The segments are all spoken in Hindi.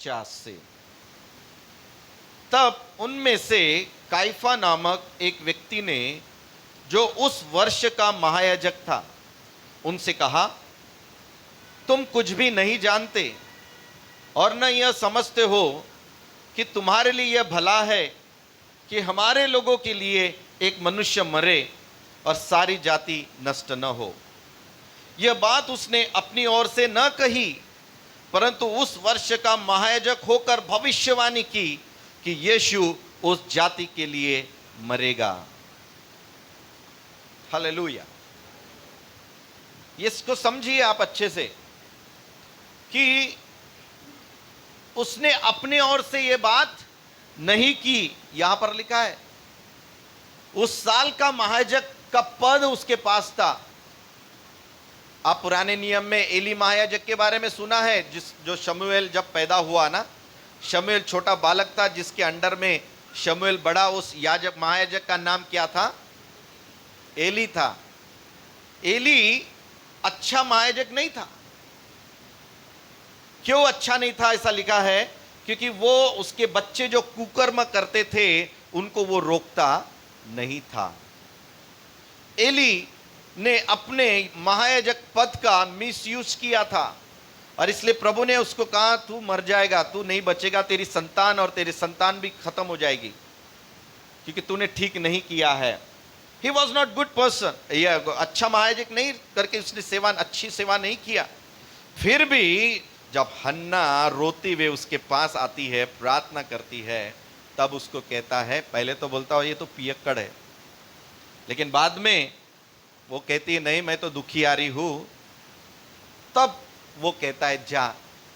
50 से। तब उनमें से काइफा नामक एक व्यक्ति ने, जो उस वर्ष का महायाजक था, उनसे कहा, तुम कुछ भी नहीं जानते और न यह समझते हो कि तुम्हारे लिए यह भला है कि हमारे लोगों के लिए एक मनुष्य मरे और सारी जाति नष्ट न हो। यह बात उसने अपनी ओर से न कही, परंतु उस वर्ष का महायाजक होकर भविष्यवाणी की कि यीशु उस जाति के लिए मरेगा। हालेलुया। इसको समझिए आप अच्छे से कि उसने अपने ओर से यह बात नहीं की। यहां पर लिखा है उस साल का महायाजक का पद उसके पास था। आप पुराने नियम में एली महायाजक के बारे में सुना है, जो शमूएल जब पैदा हुआ ना, शमूएल छोटा बालक था जिसके अंडर में शमूएल बड़ा। उस याजक महायाजक का नाम क्या था? एली था। एली अच्छा महायाजक नहीं था। क्यों अच्छा नहीं था? ऐसा लिखा है क्योंकि वो उसके बच्चे जो कुकर्म करते थे उनको वो रोकता नहीं था। एली ने अपने महायाजक पद का मिसयूज किया था और इसलिए प्रभु ने उसको कहा, तू मर जाएगा, तू नहीं बचेगा, तेरी संतान और तेरी संतान भी खत्म हो जाएगी क्योंकि तूने ठीक नहीं किया है। He was not good person. यह अच्छा महायाजक नहीं करके उसने अच्छी सेवा नहीं किया। फिर भी जब हन्ना रोती हुए उसके पास आती है, प्रार्थना करती है, तब उसको कहता है, पहले तो बोलता हो ये तो पियक्कड़ है, लेकिन बाद में वो कहती है नहीं मैं तो दुखियारी हूं। तब वो कहता है जा,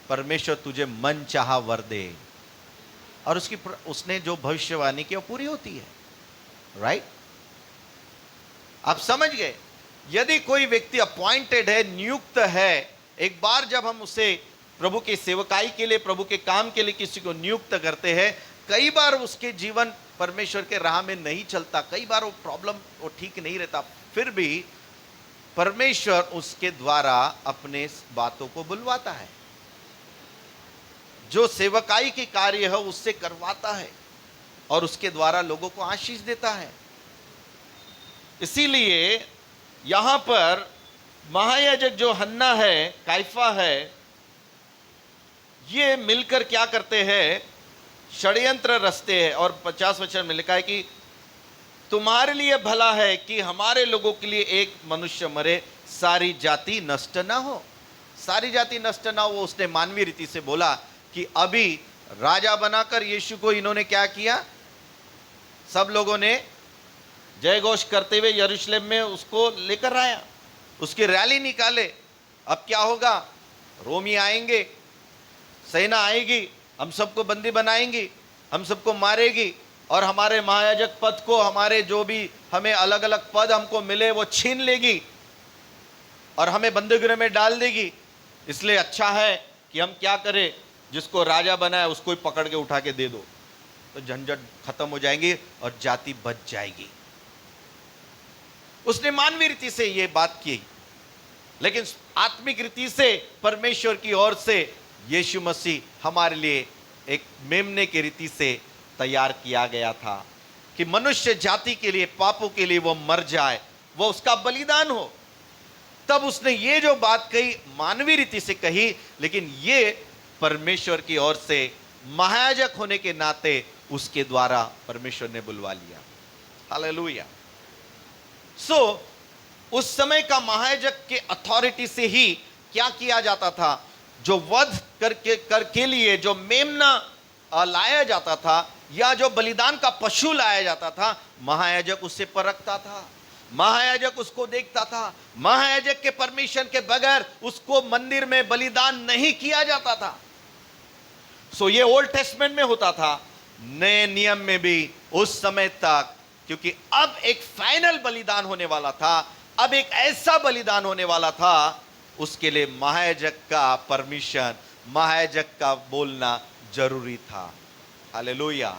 परमेश्वर तुझे मन चाहा वर दे। और उसने जो भविष्यवाणी की वो पूरी होती है। राइट? आप समझ गए? यदि कोई व्यक्ति अपॉइंटेड है, नियुक्त है, एक बार जब हम उसे प्रभु की सेवकाई के लिए, प्रभु के काम के लिए किसी को नियुक्त करते हैं, कई बार उसके जीवन परमेश्वर के राह में नहीं चलता, कई बार वो प्रॉब्लम वो ठीक नहीं रहता, फिर भी परमेश्वर उसके द्वारा अपने बातों को बुलवाता है। जो सेवकाई के कार्य है उससे करवाता है और उसके द्वारा लोगों को आशीष देता है। इसीलिए यहां पर महायाजक जो हन्ना है, काइफा है, ये मिलकर क्या करते हैं? षड्यंत्र रचते हैं। और 50 वचन में लिखा है कि तुम्हारे लिए भला है कि हमारे लोगों के लिए एक मनुष्य मरे, सारी जाति नष्ट ना हो। सारी जाति नष्ट ना हो, उसने मानवीय रीति से बोला कि अभी राजा बनाकर यीशु को इन्होंने क्या किया? सब लोगों ने जय घोष करते हुए यरूशलेम में उसको लेकर आया, उसकी रैली निकाले। अब क्या होगा? रोमी आएंगे, सेना आएगी, हम सबको बंदी बनाएंगी, हम सबको मारेगी और हमारे महायाजक पद को, हमारे जो भी हमें अलग अलग पद हमको मिले वो छीन लेगी और हमें बंदीगृह में डाल देगी। इसलिए अच्छा है कि हम क्या करें, जिसको राजा बनाए उसको ही पकड़ के उठा के दे दो, तो झंझट खत्म हो जाएंगी और जाति बच जाएगी। उसने मानवीय रीति से ये बात की, लेकिन आत्मिक रीति से परमेश्वर की ओर से यीशु मसीह हमारे लिए एक मेमने की रीति से तैयार किया गया था कि मनुष्य जाति के लिए, पापों के लिए वो मर जाए, वो उसका बलिदान हो। तब उसने ये जो बात कही मानवीय रीति से कही, लेकिन ये परमेश्वर की ओर से महायाजक होने के नाते उसके द्वारा परमेश्वर ने बुलवा लिया। हालेलुया। उस समय का महायाजक के अथॉरिटी से ही क्या किया जाता था? जो वध करके लिए जो मेमना लाया जाता था या जो बलिदान का पशु लाया जाता था, महायाजक उससे परखता था, महायाजक उसको देखता था। महायाजक के परमिशन के बगैर उसको मंदिर में बलिदान नहीं किया जाता था। ये ओल्ड टेस्टमेंट में होता था, नए नियम में भी उस समय तक, क्योंकि अब एक फाइनल बलिदान होने वाला था, अब एक ऐसा बलिदान होने वाला था, उसके लिए महायाजक का परमिशन, महायाजक का बोलना जरूरी था। Hallelujah,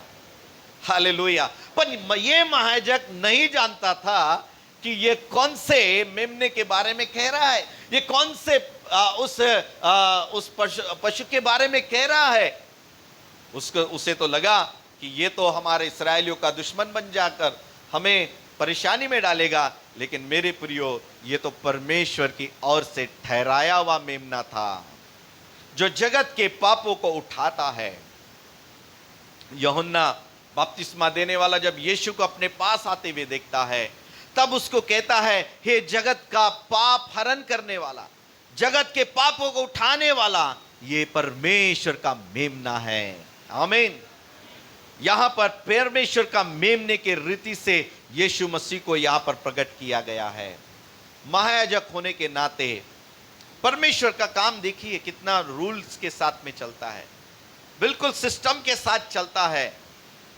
hallelujah. पर ये महायाजक नहीं जानता था कि ये कौन से मेमने के बारे में कह रहा है, ये कौन से उस पशु के बारे में कह रहा है। उसको उसे तो लगा कि ये तो हमारे इस्राएलियों का दुश्मन बन जाकर हमें परेशानी में डालेगा, लेकिन मेरे प्रियो, ये तो परमेश्वर की ओर से ठहराया हुआ मेमना था जो जगत के पापों को उठाता है। यूहन्ना बपतिस्मा देने वाला जब यीशु को अपने पास आते हुए देखता है, तब उसको कहता है, हे जगत का पाप हरण करने वाला, जगत के पापों को उठाने वाला, ये परमेश्वर का मेमना है। आमीन। यहां पर परमेश्वर का मेमने के रीति से यीशु मसीह को यहां पर प्रकट किया गया है। महायाजक होने के नाते परमेश्वर का काम देखिए कितना रूल्स के साथ में चलता है, बिल्कुल सिस्टम के साथ चलता है।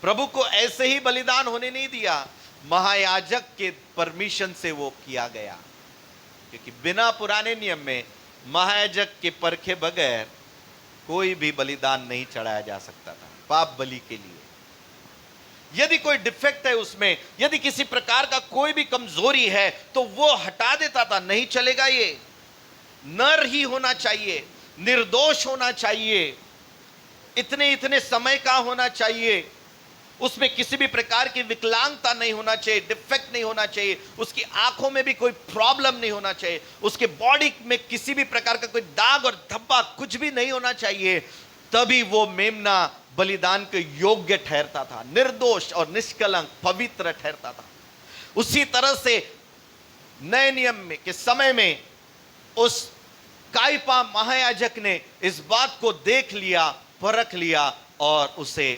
प्रभु को ऐसे ही बलिदान होने नहीं दिया, महायाजक के परमिशन से वो किया गया, क्योंकि बिना पुराने नियम में महायाजक के परखे बगैर कोई भी बलिदान नहीं चढ़ाया जा सकता था पाप बलि के लिए। यदि कोई डिफेक्ट है उसमें, यदि किसी प्रकार का कोई भी कमजोरी है, तो वो हटा देता था। नहीं चलेगा, ये नर ही होना चाहिए, निर्दोष होना चाहिए, इतने इतने समय का होना चाहिए, उसमें किसी भी प्रकार की विकलांगता नहीं होना चाहिए, डिफेक्ट नहीं होना चाहिए, उसकी आंखों में भी कोई प्रॉब्लम नहीं होना चाहिए, उसके बॉडी में किसी भी प्रकार का कोई दाग और धब्बा कुछ भी नहीं होना चाहिए, तभी वो मेमना बलिदान के योग्य ठहरता था, निर्दोष और निष्कलंक पवित्र ठहरता था। उसी तरह से नए नियम में के समय में उस काइफा महायाजक ने इस बात को देख लिया, परख लिया और उसे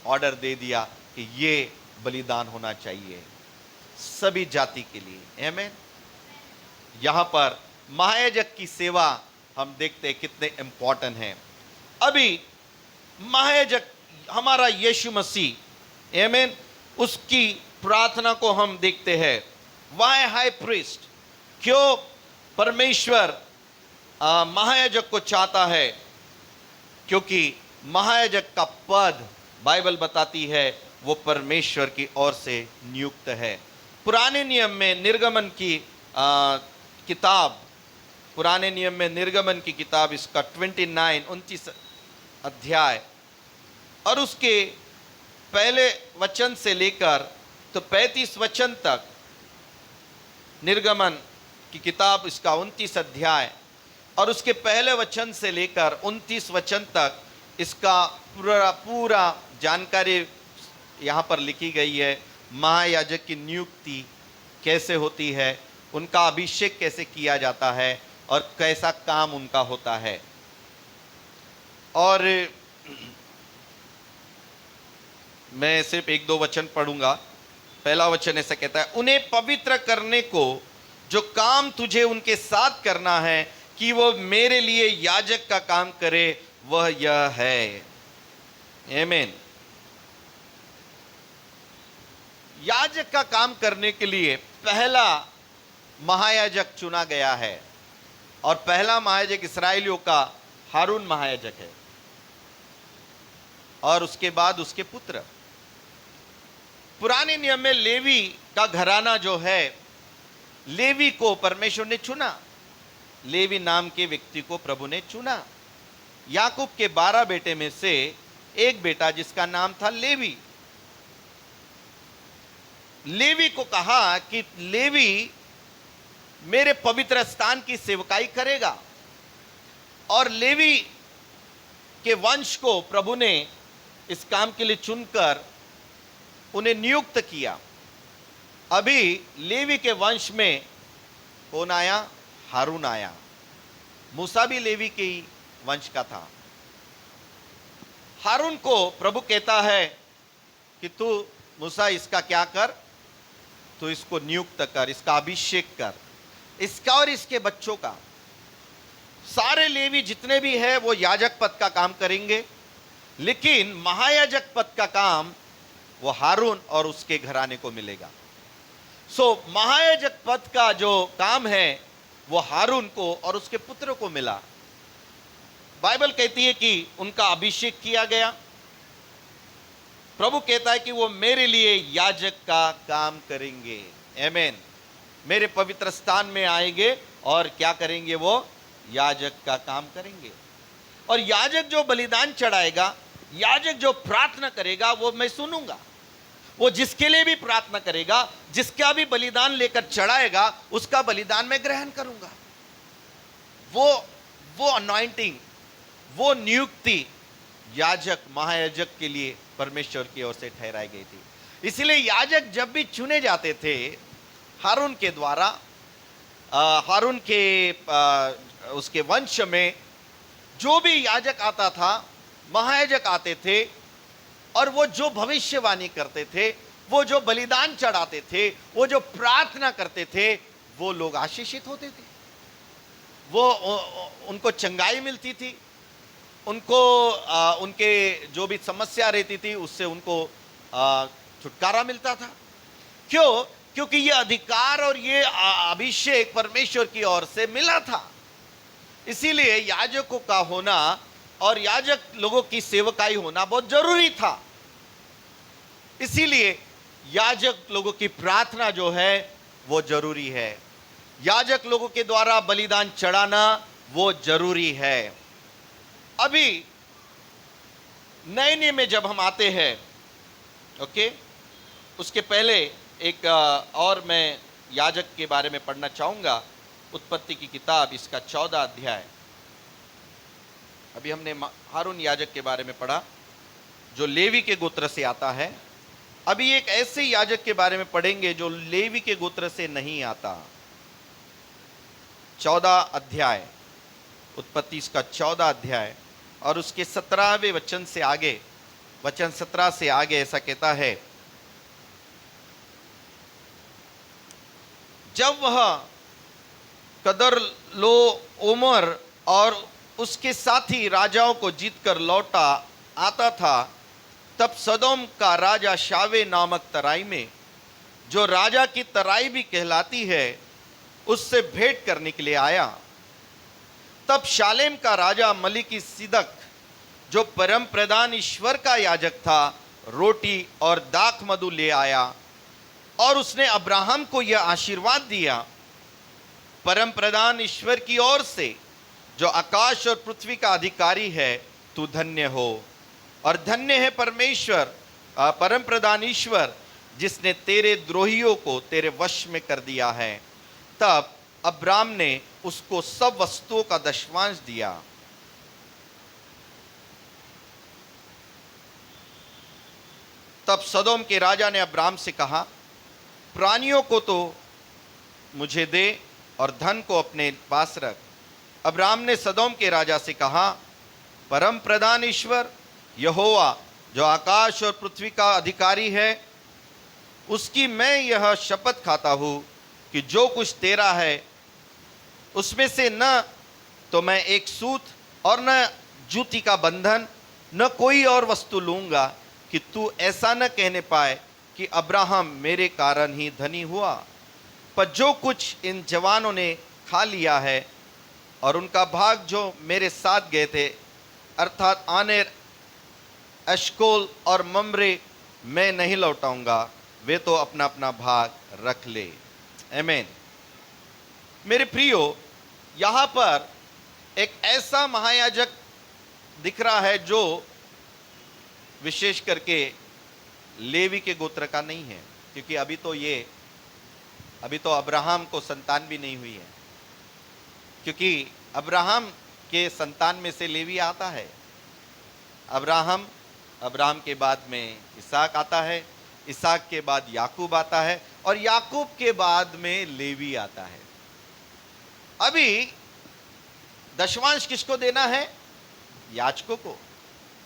ऑर्डर दे दिया कि ये बलिदान होना चाहिए सभी जाति के लिए। आमीन। यहां पर महायाजक की सेवा हम देखते हैं कितने इंपॉर्टेंट है। अभी महायाजक हमारा यीशु मसीह, आमीन, उसकी प्रार्थना को हम देखते हैं। वाई हाई प्रीस्ट, क्यों परमेश्वर महायाजक को चाहता है? क्योंकि महायाजक का पद बाइबल बताती है वो परमेश्वर की ओर से नियुक्त है। पुराने नियम में निर्गमन की किताब, पुराने नियम में निर्गमन की किताब, इसका 29 अध्याय और उसके पहले वचन से लेकर तो 35 वचन तक, निर्गमन की किताब इसका 29 अध्याय और उसके पहले वचन से लेकर 29 वचन तक इसका पूरा जानकारी यहाँ पर लिखी गई है। महायाजक की नियुक्ति कैसे होती है, उनका अभिषेक कैसे किया जाता है और कैसा काम उनका होता है। और मैं सिर्फ 1-2 वचन पढ़ूंगा। पहला वचन ऐसा कहता है, उन्हें पवित्र करने को जो काम तुझे उनके साथ करना है कि वो मेरे लिए याजक का काम करे, वह यह है। आमीन। याजक का काम करने के लिए पहला महायाजक चुना गया है और पहला महायाजक इस्राएलियों का हारून महायाजक है और उसके बाद उसके पुत्र। पुराने नियम में लेवी का घराना जो है, लेवी को परमेश्वर ने चुना, लेवी नाम के व्यक्ति को प्रभु ने चुना। याकूब के 12 बेटे में से एक बेटा जिसका नाम था लेवी, लेवी को कहा कि लेवी मेरे पवित्र स्थान की सेवकाई करेगा और लेवी के वंश को प्रभु ने इस काम के लिए चुनकर उन्हें नियुक्त किया। अभी लेवी के वंश में कौन आया? हारून आया। मूसा भी लेवी के ही वंश का था। हारून को प्रभु कहता है कि तू मूसा इसका क्या कर, तो इसको नियुक्त कर, इसका अभिषेक कर, इसका और इसके बच्चों का। सारे लेवी जितने भी हैं वो याजक पद का काम करेंगे, लेकिन महायाजक पद का काम वो हारून और उसके घराने को मिलेगा। सो महायाजक पद का जो काम है वो हारून को और उसके पुत्र को मिला। बाइबल कहती है कि उनका अभिषेक किया गया। प्रभु कहता है कि वो मेरे लिए याजक का काम करेंगे। आमीन। मेरे पवित्र स्थान में आएंगे और क्या करेंगे? वो याजक का काम करेंगे। और याजक जो बलिदान चढ़ाएगा याजक जो प्रार्थना करेगा वो मैं सुनूंगा, वो जिसके लिए भी प्रार्थना करेगा, जिसका भी बलिदान लेकर चढ़ाएगा, उसका बलिदान मैं ग्रहण करूंगा। वो अनॉइंटिंग, वो नियुक्ति याजक महायाजक के लिए परमेश्वर की ओर से ठहराई गई थी। इसलिए याजक जब भी चुने जाते थे हारून के द्वारा, हारून के उसके वंश में जो भी याजक आता था, महायाजक आते थे, और वो जो भविष्यवाणी करते थे, वो जो बलिदान चढ़ाते थे, वो जो प्रार्थना करते थे, वो लोग आशीषित होते थे। वो उनको चंगाई मिलती थी, उनको उनके जो भी समस्या रहती थी उससे उनको छुटकारा मिलता था। क्यों? क्योंकि ये अधिकार और ये अभिषेक परमेश्वर की ओर से मिला था। इसीलिए याजकों का होना और याजक लोगों की सेवकाई होना बहुत जरूरी था। इसीलिए याजक लोगों की प्रार्थना जो है वो जरूरी है, याजक लोगों के द्वारा बलिदान चढ़ाना वो जरूरी है। अभी नए नियम में जब हम आते हैं, ओके, उसके पहले एक और मैं याजक के बारे में पढ़ना चाहूंगा। उत्पत्ति की किताब इसका 14 अध्याय। अभी हमने हारून याजक के बारे में पढ़ा जो लेवी के गोत्र से आता है। अभी एक ऐसे याजक के बारे में पढ़ेंगे जो लेवी के गोत्र से नहीं आता। 14 अध्याय, उत्पत्ति इसका 14 अध्याय और उसके 17वें वचन से आगे, वचन 17 से आगे ऐसा कहता है, जब वह कदर लो उमर और उसके साथी राजाओं को जीतकर लौटा आता था, तब सदोम का राजा शावे नामक तराई में, जो राजा की तराई भी कहलाती है, उससे भेंट करने के लिए आया। तब शालेम का राजा मलिकी सिदक, जो परम प्रधान ईश्वर का याजक था, रोटी और दाख मधु ले आया और उसने अब्राहम को यह आशीर्वाद दिया, परम प्रधान ईश्वर की ओर से, जो आकाश और पृथ्वी का अधिकारी है, तू धन्य हो और धन्य है परमेश्वर, परम प्रधान ईश्वर, जिसने तेरे द्रोहियों को तेरे वश में कर दिया है। तब अब्राम ने उसको सब वस्तुओं का दशमांश दिया। तब सदोम के राजा ने अब्राम से कहा, प्राणियों को तो मुझे दे और धन को अपने पास रख। अब्राम ने सदोम के राजा से कहा, परम प्रधान ईश्वर यहोवा, जो आकाश और पृथ्वी का अधिकारी है, उसकी मैं यह शपथ खाता हूं कि जो कुछ तेरा है उसमें से न तो मैं एक सूत और न जूती का बंधन, न कोई और वस्तु लूंगा, कि तू ऐसा न कहने पाए कि अब्राहम मेरे कारण ही धनी हुआ। पर जो कुछ इन जवानों ने खा लिया है और उनका भाग जो मेरे साथ गए थे, अर्थात आनेर, एशकोल और ममरे, मैं नहीं लौटाऊंगा, वे तो अपना अपना भाग रख ले। आमीन। मेरे प्रियो, यहाँ पर एक ऐसा महायाजक दिख रहा है जो विशेष करके लेवी के गोत्र का नहीं है, क्योंकि अभी तो अब्राहम को संतान भी नहीं हुई है, क्योंकि अब्राहम के संतान में से लेवी आता है। अब्राहम के बाद में इसहाक आता है, इसहाक के बाद याकूब आता है और याकूब के बाद में लेवी आता है। अभी दशमांश किसको देना है? याजकों को,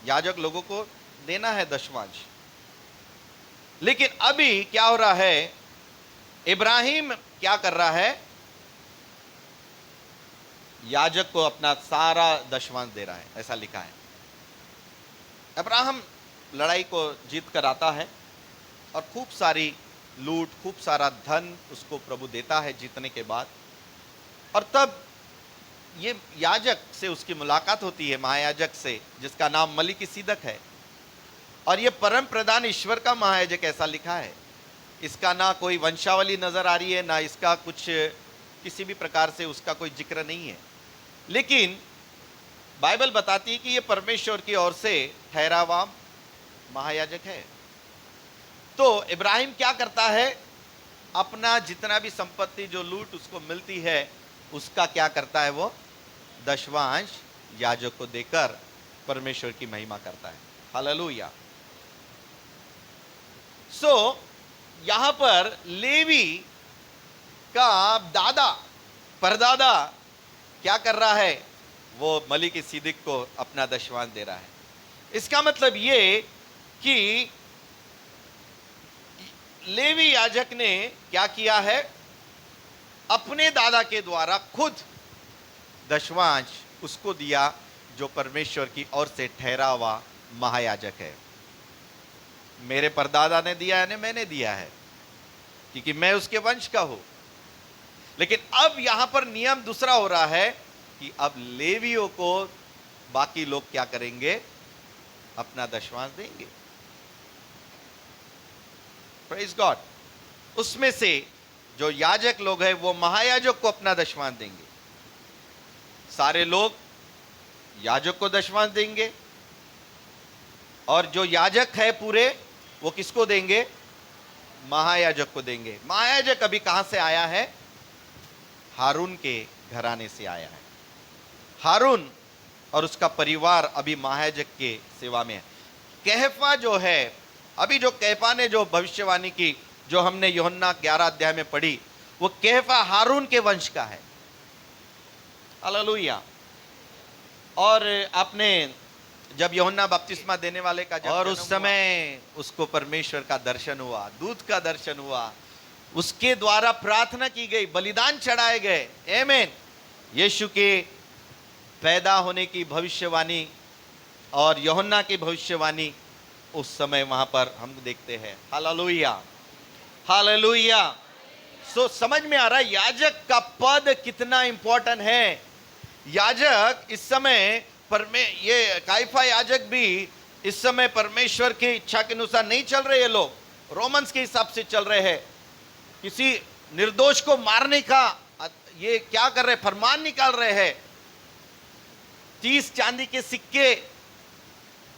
याजक लोगों को देना है दशमांश। लेकिन अभी क्या हो रहा है? इब्राहिम क्या कर रहा है? याजक को अपना सारा दशमांश दे रहा है, ऐसा लिखा है। अब्राहम लड़ाई को जीत कर आता है और खूब सारी लूट, खूब सारा धन उसको प्रभु देता है जीतने के बाद। और तब ये याजक से उसकी मुलाकात होती है, महायाजक से, जिसका नाम मलिकिसिदक है। और ये परम प्रधान ईश्वर का महायाजक ऐसा लिखा है। इसका ना कोई वंशावली नजर आ रही है, ना इसका कुछ किसी भी प्रकार से उसका कोई जिक्र नहीं है। लेकिन बाइबल बताती है कि ये परमेश्वर की ओर से ठहरा हुआ महायाजक है। तो इब्राहिम क्या करता है, अपना जितना भी संपत्ति जो लूट उसको मिलती है उसका क्या करता है, वो दशवांश याजक को देकर परमेश्वर की महिमा करता है। हालेलुया। सो यहां पर लेवी का दादा परदादा क्या कर रहा है, वो मलिक सिद्दीक को अपना दशवांश दे रहा है। इसका मतलब ये कि लेवी याजक ने क्या किया है, अपने दादा के द्वारा खुद दशवांश उसको दिया जो परमेश्वर की ओर से ठहरा हुआ महायाजक है। मेरे परदादा ने दिया है, मैंने दिया है क्योंकि मैं उसके वंश का हूं। लेकिन अब यहां पर नियम दूसरा हो रहा है कि अब लेवियों को बाकी लोग क्या करेंगे, अपना दशवांश देंगे। Praise God. उसमें से जो याजक लोग हैं वो महायाजक को अपना दशवांश देंगे। सारे लोग याजक को दशवांश देंगे, और जो याजक है पूरे वो किसको देंगे, महायाजक को देंगे। महायाजक अभी कहां से आया है, हारून के घराने से आया है। हारून और उसका परिवार अभी महायाजक के सेवा में है। कैफा जो है, अभी जो कैफा ने जो भविष्यवाणी की जो हमने यूहन्ना 11 अध्याय में पढ़ी, वो कैफा हारून के वंश का है। हालेलुया। और आपने जब यूहन्ना बपतिस्मा देने वाले का और उस समय उसको परमेश्वर का दर्शन हुआ, दूत का दर्शन हुआ, उसके द्वारा प्रार्थना की गई, बलिदान चढ़ाए गए। आमीन। यीशु के पैदा होने की भविष्यवाणी और यूहन्ना की भविष्यवाणी उस समय वहां पर हम देखते हैं। Hallelujah, hallelujah. सो समझ में आ रहा है याजक का पद कितना इंपॉर्टेंट है। याजक इस समय ये काइफा याजक भी इस समय परमेश्वर की इच्छा के अनुसार नहीं चल रहे। ये लोग रोमन्स के हिसाब से चल रहे हैं। किसी निर्दोष को मारने का ये क्या कर रहे, फरमान निकाल रहे हैं। 30 चांदी के सिक्के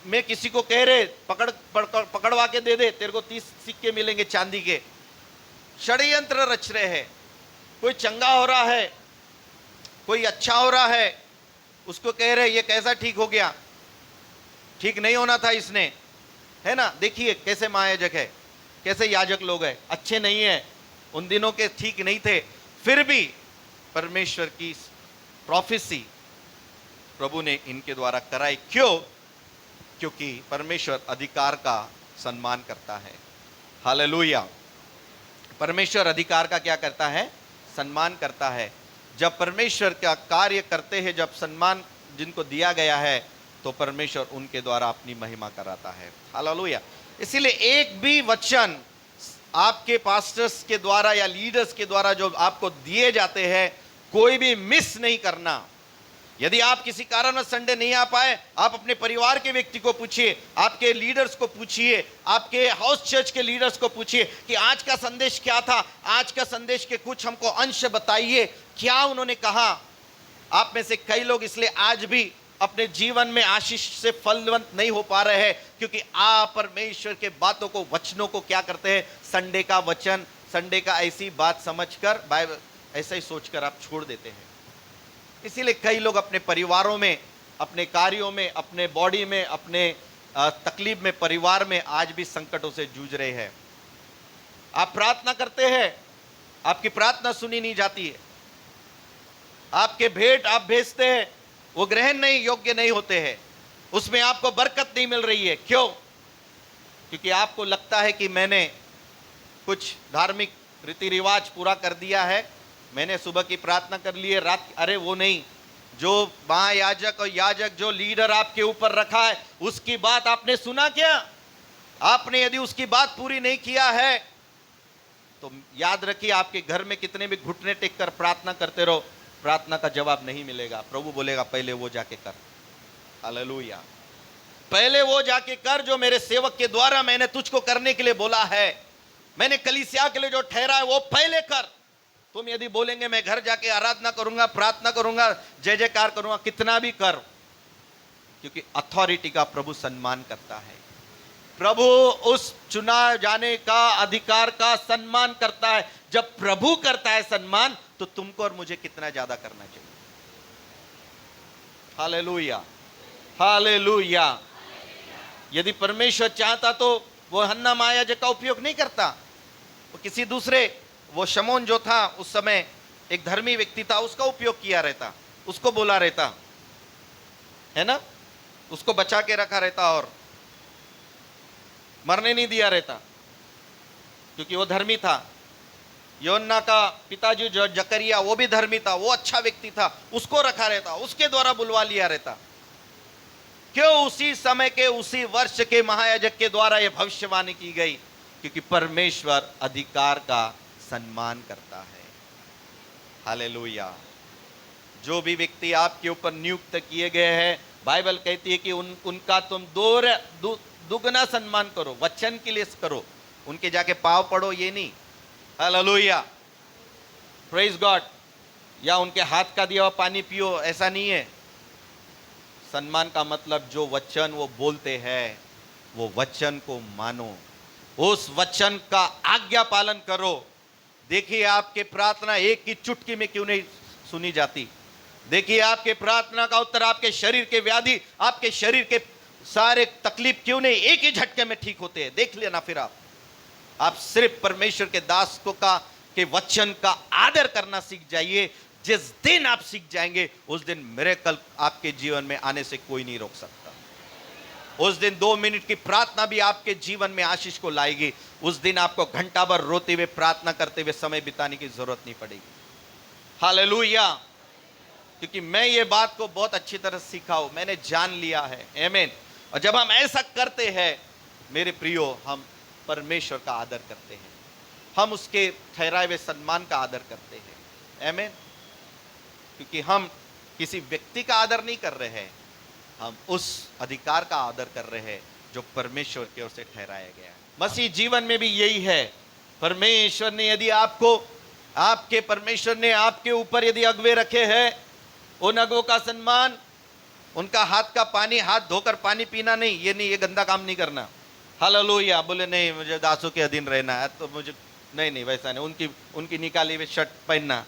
में किसी को कह रहे पकड़वा के दे दे, तेरे को 30 सिक्के मिलेंगे चांदी के। षड्यंत्र रच रहे हैं। कोई चंगा हो रहा है, कोई अच्छा हो रहा है, उसको कह रहे ये कैसा ठीक हो गया, ठीक नहीं होना था इसने, है ना। देखिए कैसे महायाजक है, कैसे याजक लोग हैं, अच्छे नहीं है, उन दिनों के ठीक नहीं थे। फिर भी परमेश्वर की प्रोफेसी प्रभु ने इनके द्वारा कराई। क्यों? क्योंकि परमेश्वर अधिकार का सम्मान करता है। हालेलुया। परमेश्वर अधिकार का क्या करता है, सम्मान करता है। जब परमेश्वर का कार्य करते हैं, जब सम्मान जिनको दिया गया है, तो परमेश्वर उनके द्वारा अपनी महिमा कराता है। हालेलुया। इसीलिए एक भी वचन आपके पास्टर्स के द्वारा या लीडर्स के द्वारा जो आपको दिए जाते हैं, कोई भी मिस नहीं करना। यदि आप किसी कारण संडे नहीं आ पाए, आप अपने परिवार के व्यक्ति को पूछिए, आपके लीडर्स को पूछिए, आपके हाउस चर्च के लीडर्स को पूछिए कि आज का संदेश क्या था, आज का संदेश के कुछ हमको अंश बताइए, क्या उन्होंने कहा। आप में से कई लोग इसलिए आज भी अपने जीवन में आशीष से फलवंत नहीं हो पा रहे हैं, क्योंकि आप परमेश्वर के बातों को, वचनों को क्या करते हैं, संडे का वचन, संडे का ऐसी बात समझकर, बाइबल ऐसा ही सोचकर आप छोड़ देते हैं। इसीलिए कई लोग अपने परिवारों में, अपने कार्यों में, अपने बॉडी में, अपने तकलीफ में, परिवार में आज भी संकटों से जूझ रहे हैं। आप प्रार्थना करते हैं, आपकी प्रार्थना सुनी नहीं जाती है। आपके भेंट आप भेजते हैं, वो ग्रहण नहीं योग्य नहीं होते हैं, उसमें आपको बरकत नहीं मिल रही है। क्यों? क्योंकि आपको लगता है कि मैंने कुछ धार्मिक रीति रिवाज पूरा कर दिया है, मैंने सुबह की प्रार्थना कर ली है, रात। अरे वो नहीं, जो महायाजक और याजक जो लीडर आपके ऊपर रखा है, उसकी बात आपने सुना क्या? आपने यदि उसकी बात पूरी नहीं किया है तो याद रखिए, आपके घर में कितने भी घुटने टेक कर प्रार्थना करते रहो, प्रार्थना का जवाब नहीं मिलेगा। प्रभु बोलेगा पहले वो जाके कर। हालेलुया। पहले वो जाके कर जो मेरे सेवक के द्वारा मैंने तुझको करने के लिए बोला है, मैंने कलीसिया के लिए जो ठहरा है वो पहले कर। तुम यदि बोलेंगे मैं घर जाके आराधना करूंगा, प्रार्थना करूंगा, जय जयकार करूंगा, कितना भी कर, क्योंकि अथॉरिटी का प्रभु सम्मान करता है। प्रभु उस चुना जाने का अधिकार का सम्मान करता है। जब प्रभु करता है सम्मान, तो तुमको और मुझे कितना ज्यादा करना चाहिए। Hallelujah, hallelujah. यदि परमेश्वर चाहता तो वो हन्ना महायाजक का उपयोग नहीं करता, वो किसी दूसरे, वो शमौन जो था उस समय एक धर्मी व्यक्ति था, उसका उपयोग किया रहता, उसको बोला रहता है ना, उसको बचा के रखा रहता और मरने नहीं दिया रहता, क्योंकि वो धर्मी था। योन्ना का पिताजी जो जकरिया, वो भी धर्मी था, वो अच्छा व्यक्ति था, उसको रखा रहता, उसके द्वारा बुलवा लिया रहता। क्यों? उसी समय के उसी वर्ष के महायाजक के द्वारा यह भविष्यवाणी की गई, क्योंकि परमेश्वर अधिकार का सम्मान करता है। हालेलुया। जो भी व्यक्ति आपके ऊपर नियुक्त किए गए हैं, बाइबल कहती है कि उनका तुम दुगना सम्मान करो, वचन के लिए करो, उनके जाके पाव पड़ो ये नहीं। Hallelujah, praise God. या उनके हाथ का दिया हुआ पानी पियो, ऐसा नहीं है। सम्मान का मतलब जो वचन वो बोलते हैं, वो वचन को मानो, उस वचन का आज्ञा पालन करो। देखिए आपके प्रार्थना एक की चुटकी में क्यों नहीं सुनी जाती। देखिए आपके प्रार्थना का उत्तर, आपके शरीर के व्याधि, आपके शरीर के सारे तकलीफ क्यों नहीं एक ही झटके में ठीक होते हैं। देख लेना। फिर आप सिर्फ परमेश्वर के दास को के वचन का आदर करना सीख जाइए। जिस दिन आप सीख जाएंगे, उस दिन मिरेकल आपके जीवन में आने से कोई नहीं रोक सकता। उस दिन 2 मिनट की प्रार्थना भी आपके जीवन में आशीष को लाएगी। उस दिन आपको घंटा भर रोते हुए प्रार्थना करते हुए समय बिताने की जरूरत नहीं पड़ेगी। हालेलुया। क्योंकि मैं ये बात को बहुत अच्छी तरह सीखा हूं, मैंने जान लिया है। आमीन। और जब हम ऐसा करते हैं मेरे प्रियो, हम परमेश्वर का आदर करते हैं, हम उसके ठहराए हुए सम्मान का आदर करते हैं। आमीन। क्योंकि हम किसी व्यक्ति का आदर नहीं कर रहे हैं, हम उस अधिकार का आदर कर रहे हैं जो परमेश्वर की ओर से ठहराया गया है। मसीह जीवन में भी यही है। परमेश्वर ने यदि परमेश्वर ने आपके ऊपर यदि अगवे रखे हैं, उन अगवों का सम्मान, उनका हाथ का पानी, हाथ धोकर पानी पीना नहीं, ये नहीं, ये गंदा काम नहीं करना। हालेलुया। बोले नहीं मुझे दासों के अधीन रहना है, तो मुझे नहीं वैसा नहीं, उनकी निकाली हुई शर्ट पहनना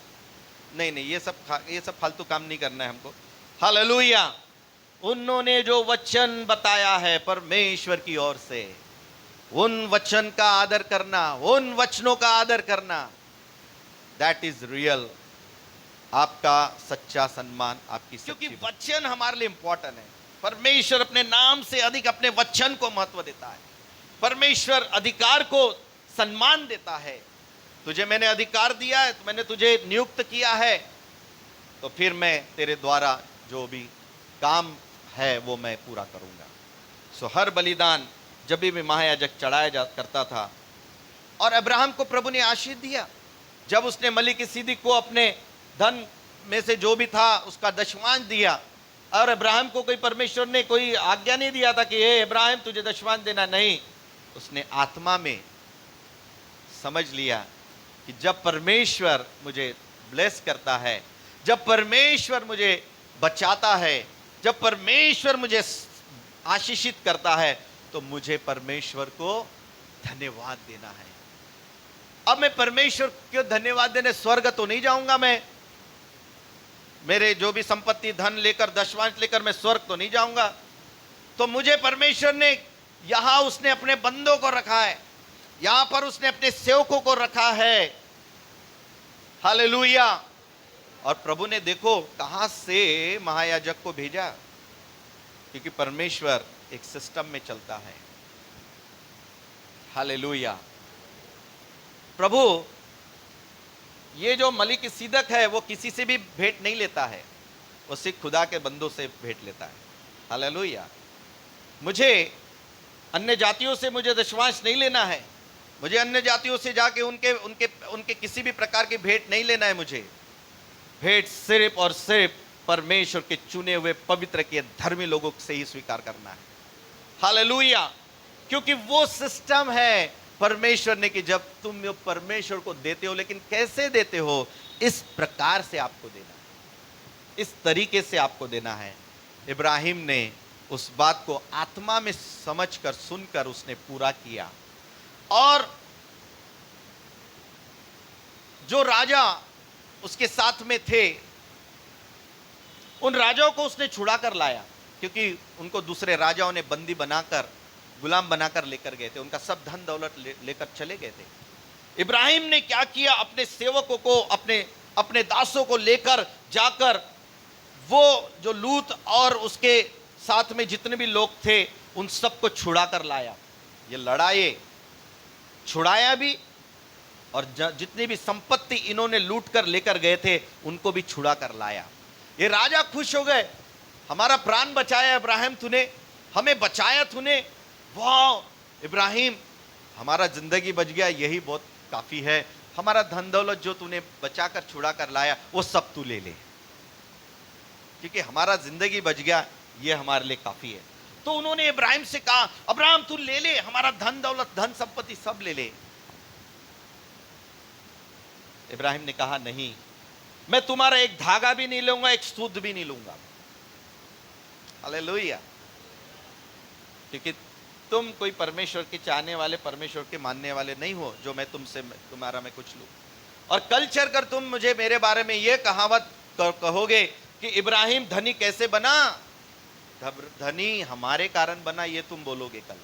नहीं, ये सब फालतू काम नहीं करना है हमको। हालेलुया। उन्होंने जो वचन बताया है परमेश्वर की ओर से, उन वचन का आदर करना, उन वचनों का आदर करना, दैट इज रियल आपका सच्चा सम्मान, आपकी सच्ची। क्योंकि वचन हमारे लिए इंपॉर्टेंट है। परमेश्वर अपने नाम से अधिक अपने वचन को महत्व देता है। परमेश्वर अधिकार को सम्मान देता है। तुझे मैंने अधिकार दिया है, तो मैंने तुझे नियुक्त किया है, तो फिर मैं तेरे द्वारा जो भी काम है वो मैं पूरा करूंगा। सो हर बलिदान जब भी महायाजक चढ़ाया करता था, और अब्राहम को प्रभु ने आशीष दिया जब उसने मलिकिसिदक को अपने धन में से जो भी था उसका दशमांश दिया। और अब्राहम को कोई परमेश्वर ने कोई आज्ञा नहीं दिया था कि हे अब्राहम तुझे दशमांश देना, नहीं, उसने आत्मा में समझ लिया कि जब परमेश्वर मुझे ब्लेस करता है, जब परमेश्वर मुझे बचाता है, जब परमेश्वर मुझे आशीषित करता है, तो मुझे परमेश्वर को धन्यवाद देना है। अब मैं परमेश्वर को धन्यवाद देने स्वर्ग तो नहीं जाऊंगा, मैं मेरे जो भी संपत्ति धन लेकर दशमांश लेकर मैं स्वर्ग तो नहीं जाऊंगा। तो मुझे परमेश्वर ने यहां उसने अपने बंदों को रखा है, यहां पर उसने अपने सेवकों को रखा है। हालेलुया। और प्रभु ने देखो कहां से महायाजक को भेजा, क्योंकि परमेश्वर एक सिस्टम में चलता है। हालेलुया। प्रभु ये जो मलिकिसिदक है वो किसी से भी भेंट नहीं लेता है, वो सिर्फ खुदा के बंदों से भेंट लेता है। हालेलुया। मुझे अन्य जातियों से मुझे दशमांश नहीं लेना है, मुझे अन्य जातियों से जाके उनके किसी भी प्रकार की भेंट नहीं लेना है। मुझे भेंट सिर्फ और सिर्फ परमेश्वर के चुने हुए पवित्र के धर्मी लोगों से ही स्वीकार करना है। हालेलुया। क्योंकि वो सिस्टम है परमेश्वर ने कि जब तुम परमेश्वर को देते हो, लेकिन कैसे देते हो, इस प्रकार से आपको देना है, इस तरीके से आपको देना है। इब्राहिम ने उस बात को आत्मा में समझकर सुनकर उसने पूरा किया। और जो राजा उसके साथ में थे उन राजाओं को उसने छुड़ा कर लाया, क्योंकि उनको दूसरे राजाओं ने बंदी बनाकर, गुलाम बनाकर लेकर गए थे, उनका सब धन दौलत लेकर चले गए थे। इब्राहिम ने क्या किया, अपने सेवकों को, अपने दासों को लेकर जाकर वो जो लूत और उसके साथ में जितने भी लोग थे उन सबको छुड़ा कर लाया। ये लड़ाई छुड़ाया भी, और जितनी भी संपत्ति इन्होंने लूट कर लेकर गए थे उनको भी छुड़ा कर लाया। ये राजा खुश हो गए, हमारा प्राण बचाया इब्राहिम तूने, हमें बचाया तूने, वाह इब्राहिम हमारा जिंदगी बच गया, यही बहुत काफी है, हमारा धन दौलत जो तूने बचाकर छुड़ा कर लाया वो सब तू ले ले, क्योंकि हमारा जिंदगी बच गया, ये हमारे लिए काफी है। तो उन्होंने इब्राहिम से कहा, अब्राहम तू ले ले, हमारा धन दौलत धन संपत्ति सब ले ले। इब्राहिम ने कहा नहीं, मैं तुम्हारा एक धागा भी नहीं लूंगा, एक सूद भी नहीं लूंगा। हालेलुया। क्योंकि तुम कोई परमेश्वर के चाहने वाले, परमेश्वर के मानने वाले नहीं हो जो मैं तुमसे तुम्हारा मैं कुछ लूं। और कल चलकर तुम मुझे मेरे बारे में यह कहावत कहोगे कि इब्राहिम धनी कैसे बना, धनी हमारे कारण बना, ये तुम बोलोगे कल।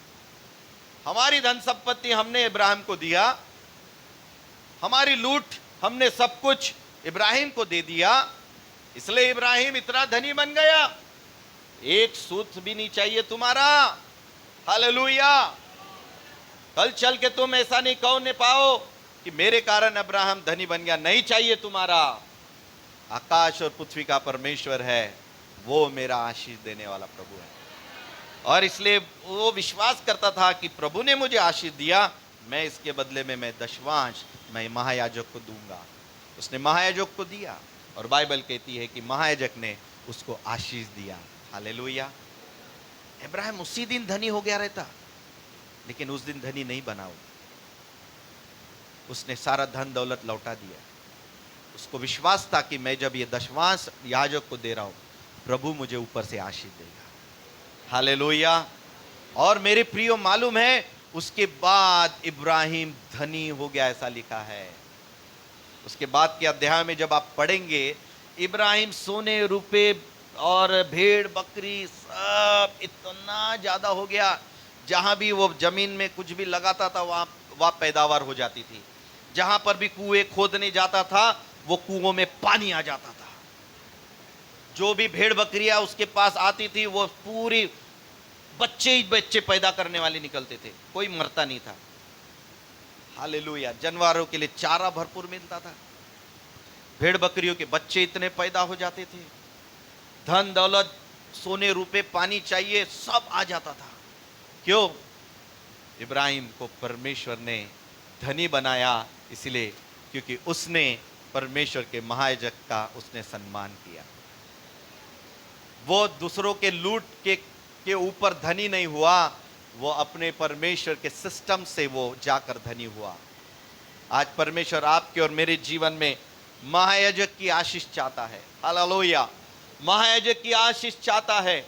हमारी धन संपत्ति हमने इब्राहिम को दिया, हमारी लूट हमने सब कुछ इब्राहिम को दे दिया, इसलिए इब्राहिम इतना धनी बन गया, एक सूत भी नहीं चाहिए तुम्हारा। हालेलुया। कल चल के तुम ऐसा नहीं कहो नहीं पाओ कि मेरे कारण अब्राहम धनी बन गया, नहीं चाहिए तुम्हारा। आकाश और पृथ्वी का परमेश्वर है, वो मेरा आशीष देने वाला प्रभु है। और इसलिए वो विश्वास करता था कि प्रभु ने मुझे आशीष दिया, मैं इसके बदले में मैं दशवांश मैं महायाजक को दूंगा। उसने महायाजक को दिया, और बाइबल कहती है कि महायाजक ने उसको आशीष दिया। हालेलुया। इब्राहिम उसी दिन धनी हो गया रहता, लेकिन उस दिन धनी नहीं बना, उसने सारा धन दौलत लौटा दिया। उसको विश्वास था कि मैं जब ये दशवांश याजक को दे रहा हूं, प्रभु मुझे ऊपर से आशीष देगा। हालेलुया। और मेरे प्रियो मालूम है, उसके बाद इब्राहिम धनी हो गया, ऐसा लिखा है। उसके बाद के अध्याय में जब आप पढ़ेंगे, इब्राहिम सोने रुपए और भेड़ बकरी सब इतना ज्यादा हो गया, जहां भी वो जमीन में कुछ भी लगाता था वहां पैदावार हो जाती थी। जहां पर भी कुएं खोदने जाता था वो कुओं में पानी आ जाता था। जो भी भेड़ बकरियां उसके पास आती थी वो पूरी बच्चे ही बच्चे पैदा करने वाले निकलते थे, कोई मरता नहीं था। हालेलुया। जानवरों के लिए चारा भरपूर मिलता था, भेड़ बकरियों के बच्चे इतने पैदा हो जाते थे, धन दौलत सोने रुपए पानी चाहिए सब आ जाता था। क्यों? इब्राहिम को परमेश्वर ने धनी बनाया, इसलिए क्योंकि उसने परमेश्वर के महायाजक का उसने सम्मान किया। वो दूसरों के लूट के ऊपर धनी नहीं हुआ, वो अपने परमेश्वर के सिस्टम से वो जाकर धनी हुआ। आज परमेश्वर आपके और मेरे जीवन में महायाजक की आशीष चाहता है। हालेलुया। महायाजक की आशीष चाहता है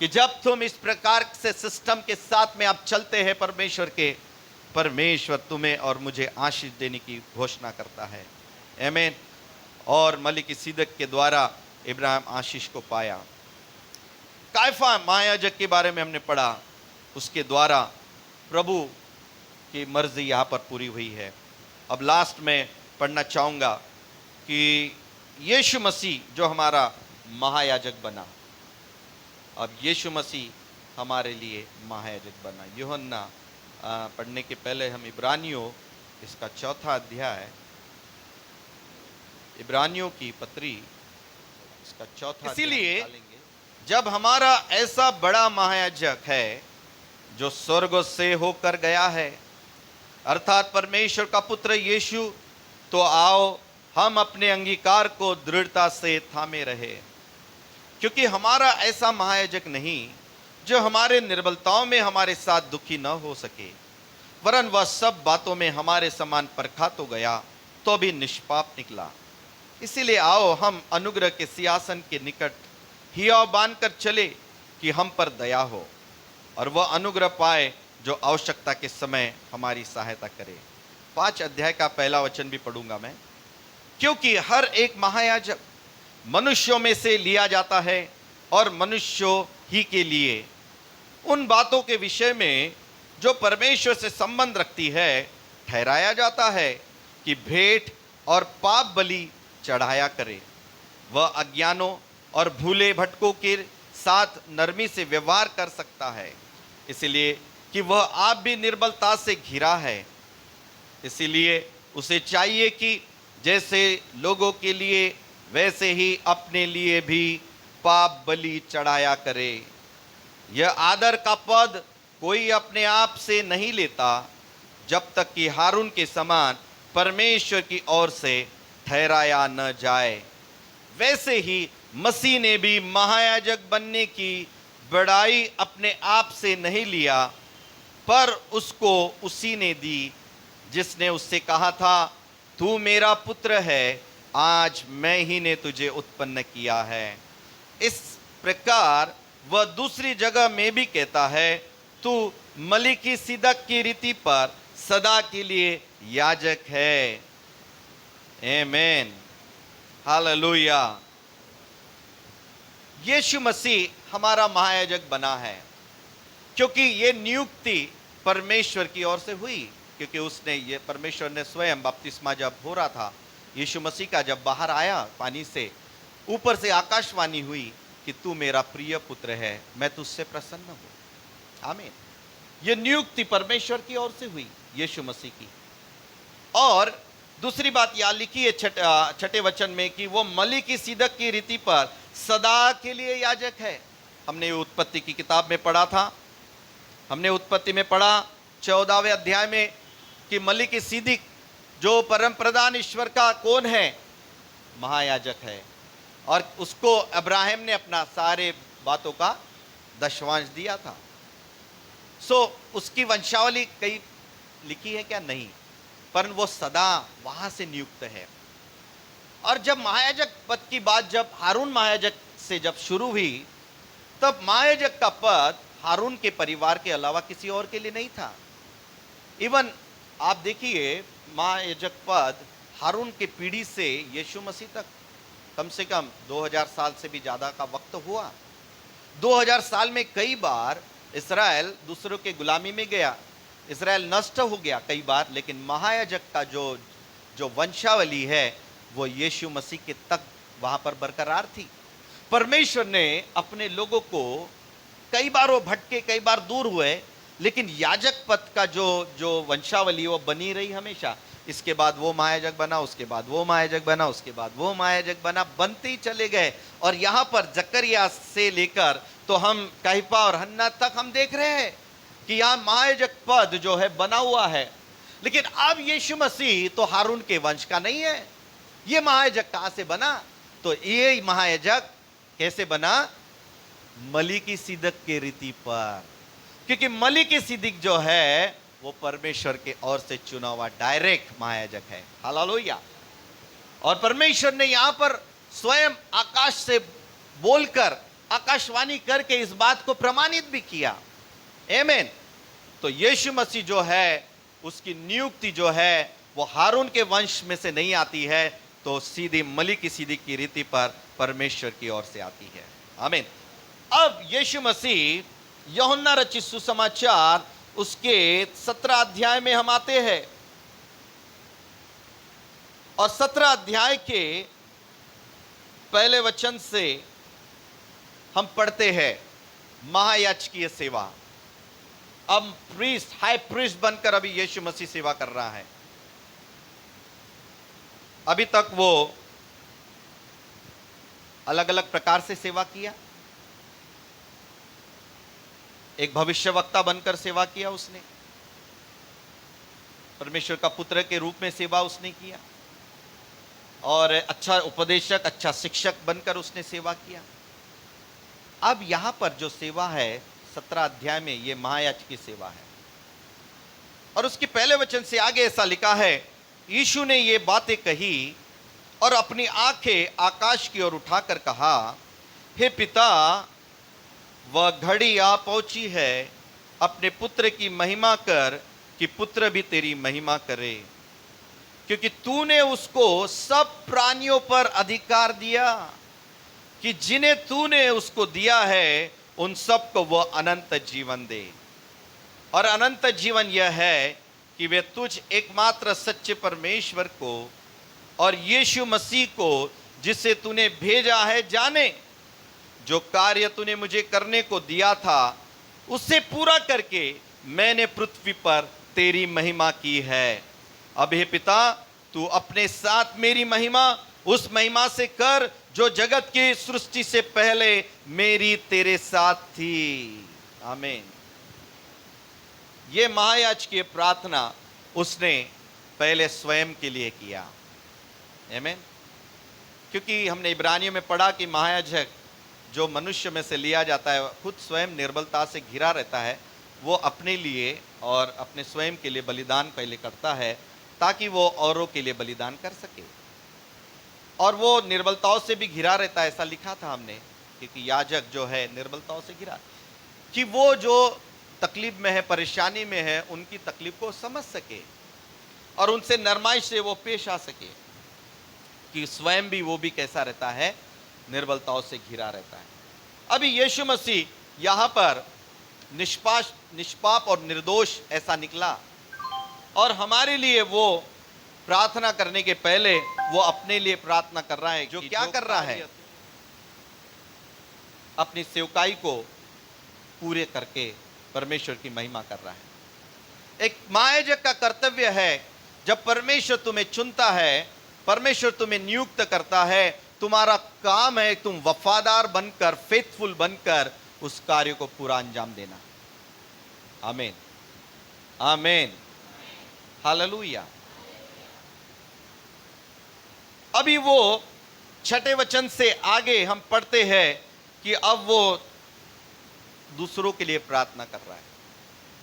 कि जब तुम इस प्रकार से सिस्टम के साथ में आप चलते हैं परमेश्वर के, परमेश्वर तुम्हें और मुझे आशीष देने की घोषणा करता है। आमीन। और मलिकिसिदक के द्वारा इब्राहिम आशीष को पाया। कायफा महायाजक के बारे में हमने पढ़ा, उसके द्वारा प्रभु की मर्जी यहाँ पर पूरी हुई है। अब लास्ट में पढ़ना चाहूँगा कि यीशु मसीह जो हमारा महायाजक बना, अब यीशु मसीह हमारे लिए महायाजक बना। यूहन्ना पढ़ने के पहले हम इब्रानियों इसका 4था अध्याय, इब्रानियों की पत्री इसका 4था। इसीलिए जब हमारा ऐसा बड़ा महायाजक है जो स्वर्ग से होकर गया है, अर्थात परमेश्वर का पुत्र यीशु, तो आओ हम अपने अंगीकार को दृढ़ता से थामे रहे। क्योंकि हमारा ऐसा महायाजक नहीं जो हमारे निर्बलताओं में हमारे साथ दुखी न हो सके, वरन वह सब बातों में हमारे समान परखा तो गया तो भी निष्पाप निकला। इसीलिए आओ हम अनुग्रह के सिंहासन के निकट हियाव बांधकर चले, कि हम पर दया हो और वह अनुग्रह पाए जो आवश्यकता के समय हमारी सहायता करे। 5 अध्याय का पहला वचन भी पढ़ूंगा मैं। क्योंकि हर एक महायाजक मनुष्यों में से लिया जाता है और मनुष्यों ही के लिए उन बातों के विषय में जो परमेश्वर से संबंध रखती है ठहराया जाता है कि भेंट और पाप बलि चढ़ाया करे। वह अज्ञानों और भूले भटकों के साथ नरमी से व्यवहार कर सकता है, इसलिए कि वह आप भी निर्बलता से घिरा है। इसलिए उसे चाहिए कि जैसे लोगों के लिए वैसे ही अपने लिए भी पाप बलि चढ़ाया करे। यह आदर का पद कोई अपने आप से नहीं लेता, जब तक कि हारून के समान परमेश्वर की ओर से ठहराया न जाए। वैसे ही मसीह ने भी महायाजक बनने की बड़ाई अपने आप से नहीं लिया, पर उसको उसी ने दी जिसने उससे कहा था, तू मेरा पुत्र है, आज मैं ही ने तुझे उत्पन्न किया है। इस प्रकार वह दूसरी जगह में भी कहता है, तू मलिकिसिदक की रीति पर सदा के लिए याजक है। आमीन, हालेलुया। यीशु मसीह हमारा महायाजक बना है क्योंकि ये नियुक्ति परमेश्वर की ओर से हुई, क्योंकि उसने ये परमेश्वर ने स्वयं बपतिस्मा जब हो रहा था, यीशु मसीह का जब बाहर आया पानी से, ऊपर से आकाशवाणी हुई कि तू मेरा प्रिय पुत्र है, मैं तुझसे प्रसन्न हूं। आमीन। ये नियुक्ति परमेश्वर की ओर से हुई यीशु मसीह की। और दूसरी बात यहां लिखी है छठे वचन में कि वो मलिकिसिदक की रीति पर सदा के लिए याजक है। हमने उत्पत्ति की किताब में पढ़ा था, हमने उत्पत्ति में पढ़ा 14वें अध्याय में कि मलिकिसिदक जो परम प्रधान ईश्वर का कौन है, महायाजक है, और उसको अब्राहम ने अपना सारे बातों का दशवांश दिया था। उसकी वंशावली कई लिखी है क्या? नहीं, पर वो सदा वहां से नियुक्त है। और जब महायाजक पद की बात जब हारून महायाजक से जब शुरू हुई, तब महायाजक का पद हारून के परिवार के अलावा किसी और के लिए नहीं था। इवन आप देखिए, महायाजक पद हारून के पीढ़ी से यीशु मसीह तक कम से कम 2000 साल से भी ज्यादा का वक्त हुआ। 2000 साल में कई बार इस्राएल दूसरों के गुलामी में गया, इस्राएल नष्ट हो गया कई बार, लेकिन महायाजक का जो वंशावली है वो यीशु मसीह के तक वहां पर बरकरार थी। परमेश्वर ने अपने लोगों को कई बार वो भटके, कई बार दूर हुए, लेकिन याजक पद का जो वंशावली वो बनी रही हमेशा। इसके बाद वो महायाजक बना, उसके बाद वो महायाजक बना, उसके बाद वो महायाजक बना, बनते ही चले गए। और यहाँ पर जकरिया से लेकर तो हम काइफा और हन्ना तक हम देख रहे हैं कि यहाँ महायाजक पद जो है बना हुआ है। लेकिन अब यीशु मसीह तो हारून के वंश का नहीं है। ये महायाजक कहां से बना? तो ये महायाजक कैसे बना? मलिकिसिदक के रीति पर, क्योंकि मलिकिसिदक जो है वो परमेश्वर के ओर से चुना हुआ डायरेक्ट महायाजक है। हालेलुया। और परमेश्वर ने यहां पर स्वयं आकाश से बोलकर, आकाशवाणी करके इस बात को प्रमाणित भी किया। आमीन। तो यीशु मसीह जो है उसकी नियुक्ति जो है वो हारून के वंश में से नहीं आती है, तो सीधी मलिकिसिदक की रीति पर परमेश्वर की ओर से आती है। आमीन। अब यीशु मसीह यूहन्ना रचित सुसमाचार उसके 17 अध्याय में हम आते हैं, और 17 अध्याय के पहले वचन से हम पढ़ते हैं महायाजकीय सेवा। अब प्रीस्ट, हाई प्रीस्ट बनकर अभी यीशु मसीह सेवा कर रहा है। अभी तक वो अलग अलग प्रकार से सेवा किया। एक भविष्यवक्ता बनकर सेवा किया उसने, परमेश्वर का पुत्र के रूप में सेवा उसने किया, और अच्छा उपदेशक, अच्छा शिक्षक बनकर उसने सेवा किया। अब यहां पर जो सेवा है 17 अध्याय में, ये महायाजक की सेवा है। और उसके पहले वचन से आगे ऐसा लिखा है, यीशु ने ये बातें कही और अपनी आंखें आकाश की ओर उठाकर कहा, हे पिता, वह घड़ी आ पहुंची है, अपने पुत्र की महिमा कर कि पुत्र भी तेरी महिमा करे, क्योंकि तूने उसको सब प्राणियों पर अधिकार दिया कि जिन्हें तूने उसको दिया है उन सबको वह अनंत जीवन दे। और अनंत जीवन यह है कि वे तुझ एकमात्र सच्चे परमेश्वर को और यीशु मसीह को जिसे तूने भेजा है जाने। जो कार्य तूने मुझे करने को दिया था उससे पूरा करके मैंने पृथ्वी पर तेरी महिमा की है। अब हे पिता, तू अपने साथ मेरी महिमा उस महिमा से कर जो जगत की सृष्टि से पहले मेरी तेरे साथ थी। आमीन। ये महायाजकीय प्रार्थना उसने पहले स्वयं के लिए किया। आमीन। क्योंकि हमने इब्रानियों में पढ़ा कि महायाजक जो मनुष्य में से लिया जाता है खुद स्वयं निर्बलता से घिरा रहता है, वो अपने लिए और अपने स्वयं के लिए बलिदान पहले करता है ताकि वो औरों के लिए बलिदान कर सके। और वो निर्बलताओं से भी घिरा रहता है, ऐसा लिखा था हमने, क्योंकि याजक जो है निर्बलताओं से घिरा, कि वो जो तकलीफ में है, परेशानी में है, उनकी तकलीफ को समझ सके और उनसे नरमाई से वो पेश आ सके, कि स्वयं भी वो भी कैसा रहता है, निर्बलताओं से घिरा रहता है। अभी यीशु मसीह यहाँ पर निष्पाप और निर्दोष ऐसा निकला, और हमारे लिए वो प्रार्थना करने के पहले वो अपने लिए प्रार्थना कर रहा है। जो क्या कर रहा है, अपनी सेवकाई को पूरे करके परमेश्वर की महिमा कर रहा है। एक महायाजक का कर्तव्य है, जब परमेश्वर तुम्हें चुनता है, परमेश्वर तुम्हें नियुक्त करता है, तुम्हारा काम है तुम वफादार बनकर, फेथफुल बनकर उस कार्य को पूरा अंजाम देना। आमीन, आमीन, हालेलुया। अभी वो छठे वचन से आगे हम पढ़ते हैं कि अब वो दूसरों के लिए प्रार्थना कर रहा है।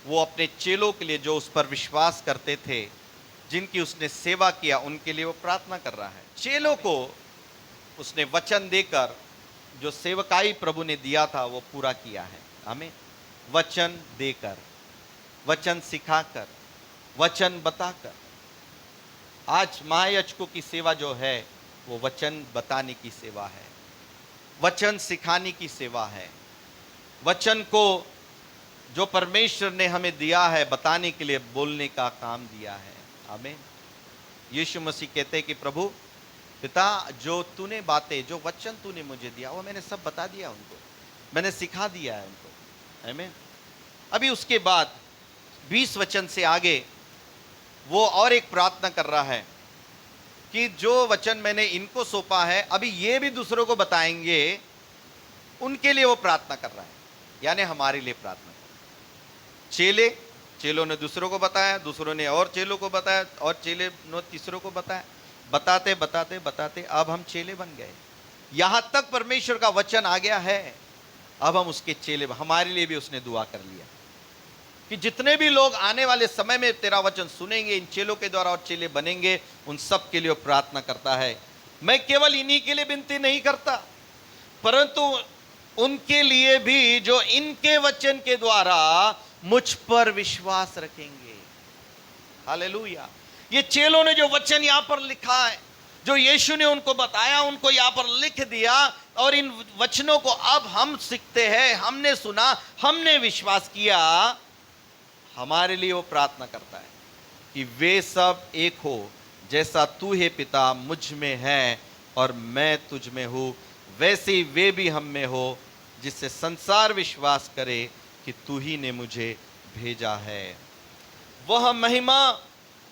वो अपने चेलों के लिए जो उस पर विश्वास करते थे, जिनकी उसने सेवा किया, उनके लिए वो प्रार्थना कर रहा है। चेलों को उसने वचन देकर जो सेवकाई प्रभु ने दिया था वो पूरा किया है। हमें वचन देकर, वचन सिखाकर, वचन बताकर। आज महायाजकों की सेवा जो है वो वचन बताने की सेवा है, वचन सिखाने की सेवा है। वचन को जो परमेश्वर ने हमें दिया है बताने के लिए, बोलने का काम दिया है। आमीन। यीशु मसीह कहते हैं कि प्रभु पिता, जो तूने बातें, जो वचन तूने मुझे दिया वो मैंने सब बता दिया उनको, मैंने सिखा दिया है उनको। आमीन। अभी उसके बाद 20 वचन से आगे वो और एक प्रार्थना कर रहा है कि जो वचन मैंने इनको सौंपा है अभी ये भी दूसरों को बताएंगे, उनके लिए वो प्रार्थना कर रहा है, यानी हमारे लिए प्रार्थना कर रहा है। चेलों ने दूसरों को बताया, दूसरों ने और चेलों को बताया, और चेले ने तीसरों को बताया। बताते बताते बताते अब हम चेले बन गए। यहां तक परमेश्वर का वचन आ गया है, अब हम उसके चेले। हमारे लिए भी उसने दुआ कर लिया कि जितने भी लोग आने वाले समय में तेरा वचन सुनेंगे, इन चेलों के द्वारा और चेले बनेंगे, उन सब के लिए प्रार्थना करता है। मैं केवल इन्हीं के लिए विनती नहीं करता, परंतु उनके लिए भी जो इनके वचन के द्वारा मुझ पर विश्वास रखेंगे। हालेलुया। ये चेलों ने जो वचन यहां पर लिखा है, जो यीशु ने उनको बताया, उनको यहां पर लिख दिया, और इन वचनों को अब हम सीखते हैं, हमने सुना, हमने विश्वास किया। हमारे लिए वो प्रार्थना करता है कि वे सब एक हो, जैसा तू है पिता मुझ में है और मैं तुझ में हूं, वैसे ही वे भी हम में हो, जिससे संसार विश्वास करे कि तू ही ने मुझे भेजा है। वह महिमा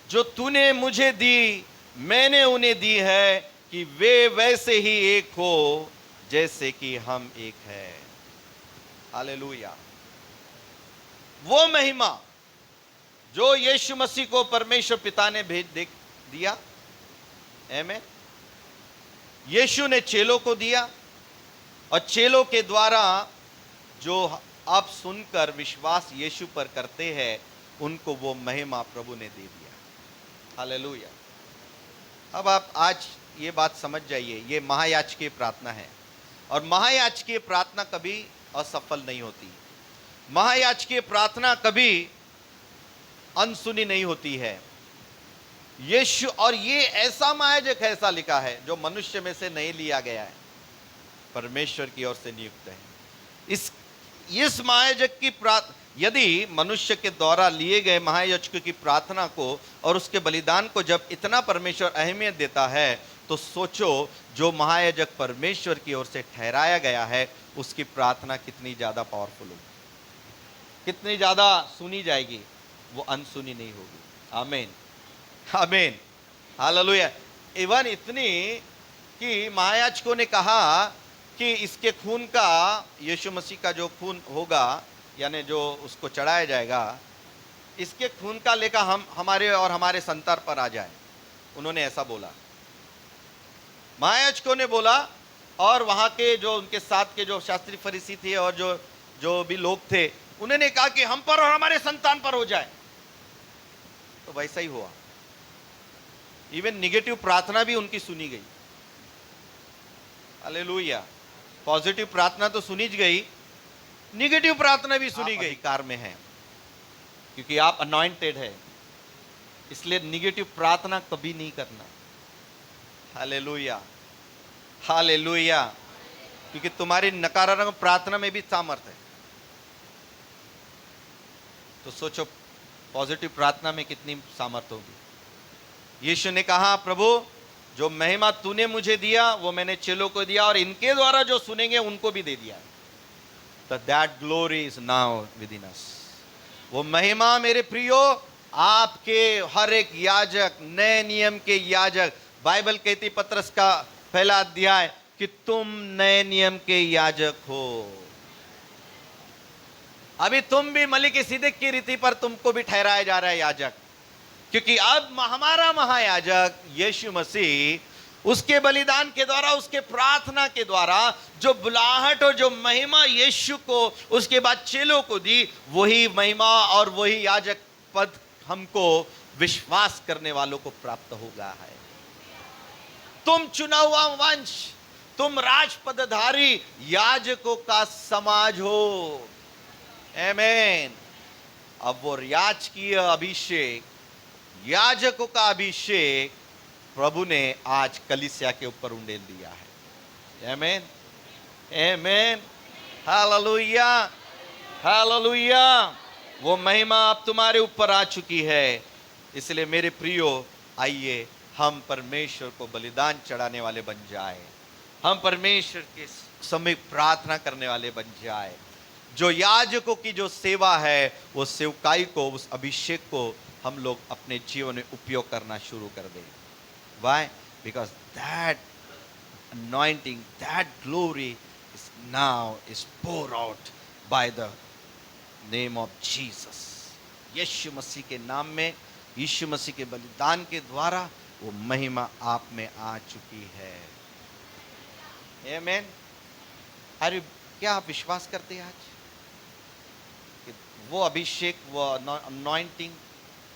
जो तूने मुझे दी, मैंने उन्हें दी है, कि वे वैसे ही एक हो जैसे कि हम एक है। हालेलुया। वो महिमा जो यीशु मसीह को परमेश्वर पिता ने भेज दिया, आमीन, यीशु ने चेलों को दिया, और चेलों के द्वारा जो आप सुनकर विश्वास यीशु पर करते हैं, उनको वो महिमा प्रभु ने दे दिया। हालेलुया। अब आप आज ये बात समझ जाइए, ये महायाजकीय प्रार्थना है, और महायाजकीय प्रार्थना कभी असफल नहीं होती। महायाजकीय प्रार्थना कभी अनसुनी नहीं होती है। यीशु, और ये ऐसा महायाजक है, ऐसा लिखा है, जो मनुष्य में से नहीं लिया गया है, परमेश्वर की ओर से नियुक्त है। इस महायाजक की यदि मनुष्य के द्वारा लिए गए महायाजक की प्रार्थना को और उसके बलिदान को जब इतना परमेश्वर अहमियत देता है, तो सोचो जो महायाजक परमेश्वर की ओर से ठहराया गया है, उसकी प्रार्थना कितनी ज्यादा पावरफुल होगी, कितनी ज्यादा सुनी जाएगी, वो अनसुनी नहीं होगी। आमीन, आमीन, हालेलुया। इवन इतनी कि महायाजकों ने कहा कि इसके खून का, यीशु मसीह का जो खून होगा, यानी जो उसको चढ़ाया जाएगा, इसके खून का लेकर हमारे और हमारे संतान पर आ जाए। उन्होंने ऐसा बोला, महायाजकों ने बोला, और वहां के जो उनके साथ के जो शास्त्री फरीसी थे और जो भी लोग थे, उन्होंने कहा कि हम पर और हमारे संतान पर हो जाए। तो वैसा ही हुआ। इवन निगेटिव प्रार्थना भी उनकी सुनी गई। हालेलुया। पॉजिटिव प्रार्थना तो सुनी गई, निगेटिव प्रार्थना भी सुनी गई। कार में है क्योंकि आप अनॉइंटेड है, इसलिए निगेटिव प्रार्थना कभी नहीं करना। Hallelujah, hallelujah. क्योंकि तुम्हारी नकारात्मक प्रार्थना में भी सामर्थ्य है। तो सोचो पॉजिटिव प्रार्थना में कितनी सामर्थ्य होगी। यीशु ने कहा, प्रभु जो महिमा तूने मुझे दिया वो मैंने चेलों को दिया, और इनके द्वारा जो सुनेंगे उनको भी दे दिया। तो that glory is now within us. वो महिमा मेरे प्रियो, आपके हर एक याजक, नए नियम के याजक, बाइबल कहती पत्रस का पहला अध्याय कि तुम नए नियम के याजक हो। अभी तुम भी मलिकिसिदक की रीति पर तुमको भी ठहराया जा रहा है याजक, क्योंकि अब हमारा महायाजक यीशु मसीह उसके बलिदान के द्वारा, उसके प्रार्थना के द्वारा जो बुलाहट और जो महिमा यीशु को उसके बाद चेलों को दी, वही महिमा और वही याजक पद हमको विश्वास करने वालों को प्राप्त होगा है। तुम चुना हुआ वंश, तुम राजपदधारी याजकों का समाज हो। आमीन। अब वो राजकीय अभिषेक, याजकों का अभिषेक प्रभु ने आज कलीसिया के ऊपर उंडेल दिया है। आमीन, आमीन, हालेलुया, हालेलुया। वो महिमा अब तुम्हारे ऊपर आ चुकी है। इसलिए मेरे प्रियो, आइए हम परमेश्वर को बलिदान चढ़ाने वाले बन जाए, हम परमेश्वर के समय प्रार्थना करने वाले बन जाए। जो याजकों की जो सेवा है, वो सेवकाई को, उस अभिषेक को हम लोग अपने जीवन में उपयोग करना शुरू कर दें। Why? Because that anointing, that glory is now is poured out by the name of Jesus. यीशु मसीह के नाम में, यीशु मसीह के बलिदान के द्वारा वो महिमा आप में आ चुकी है। आमीन। अरे क्या आप विश्वास करते हैं आज कि वो अभिषेक, वो अनॉइंटिंग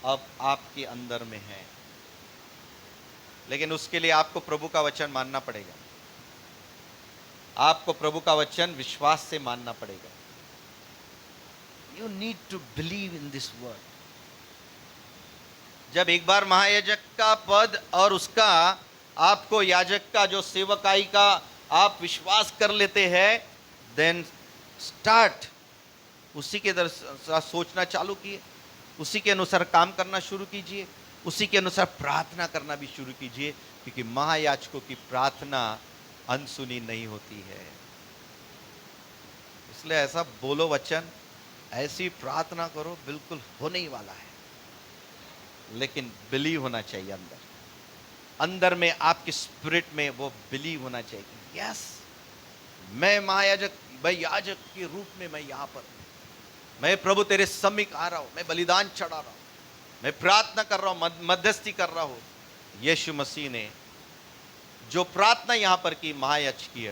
अब आपके अंदर में है? लेकिन उसके लिए आपको प्रभु का वचन मानना पड़ेगा। आपको प्रभु का वचन विश्वास से मानना पड़ेगा। You need to believe in this word. जब एक बार महायाजक का पद और उसका आपको याजक का जो सेवकाई का आप विश्वास कर लेते हैं, देन स्टार्ट उसी के अनुसार सोचना चालू किए, उसी के अनुसार काम करना शुरू कीजिए, उसी के अनुसार प्रार्थना करना भी शुरू कीजिए, क्योंकि महायाजकों की प्रार्थना अनसुनी नहीं होती है। इसलिए ऐसा बोलो वचन, ऐसी प्रार्थना करो, बिल्कुल होने ही वाला है। लेकिन बिलीव होना चाहिए अंदर, अंदर में आपके स्पिरिट में वो बिलीव होना चाहिए। यस, मैं महायाजक, भाई याजक के रूप में मैं यहाँ पर, मैं प्रभु तेरे सम्मुख आ रहा हूँ, मैं बलिदान चढ़ा रहा हूँ, मैं प्रार्थना कर रहा हूँ, मध्यस्थी कर रहा हूँ। यीशु मसीह ने जो प्रार्थना यहाँ पर की, महायाजक की,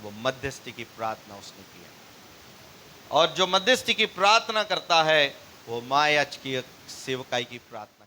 वो मध्यस्थी की प्रार्थना उसने किया। और जो मध्यस्थी की प्रार्थना करता है, वो महायाजक की सेवकाई की प्रार्थना